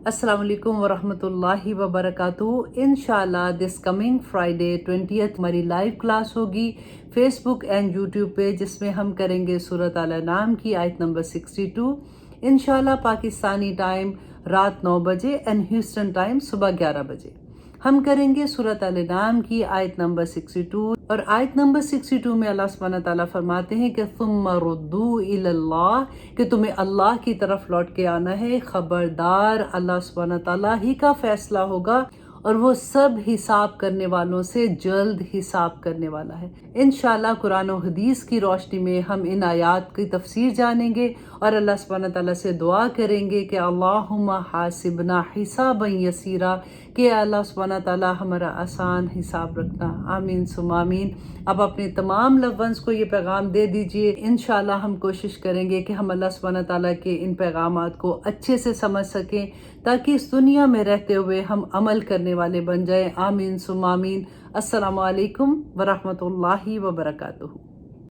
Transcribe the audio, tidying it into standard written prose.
Assalamu alaikum wa rahmatullahi wa barakatuh. Inshallah this coming Friday 20th हमारी live class होगी Facebook and YouTube पे, जिसमें हम करेंगे सूरत अल अनाम की आयत नंबर 62 इंशाल्लाह पाकिस्तानी टाइम रात 9 बजे एंड ह्यूस्टन टाइम सुबह 11 बजे हम करेंगे सूरत अल अनाम की आयत नंबर 62। और आयत नंबर 62 में अल्लाह सुब्हानहू व तआला फरमाते हैं कि सुम्मा रुद्दू इलल्लाह, कि तुम्हें अल्लाह की तरफ लौट के आना है। खबरदार, अल्लाह सुब्हानहू व तआला ही का फैसला होगा और वो सब हिसाब करने वालों से जल्द हिसाब करने वाला है। इंशाल्लाह कुरान और हदीस की रोशनी में हम इन आयात की तफसीर जानेंगे और अल्लाह सुब्हानहू व तआला से दुआ करेंगे कि अल्लाहुम्मा हासिबना हिसाबन यसीरा, कि अल्लाह सुब्हानहू व तआला हमारा आसान हिसाब रखना। आमीन सुम्मा आमीन। अब अपने तमाम लव्ड वंस को ये पैगाम दे दीजिए। इंशाल्लाह हम कोशिश करेंगे कि हम अल्लाह सुब्हानहू व तआला के इन पैगामात को अच्छे से समझ सकें, ताकि इस दुनिया में रहते हुए हम अमल करने वाले बन जाएं। आमीन सुम्मा आमीन। अस्सलामु अलैकुम व रहमतुल्लाहि व बरकातुहू।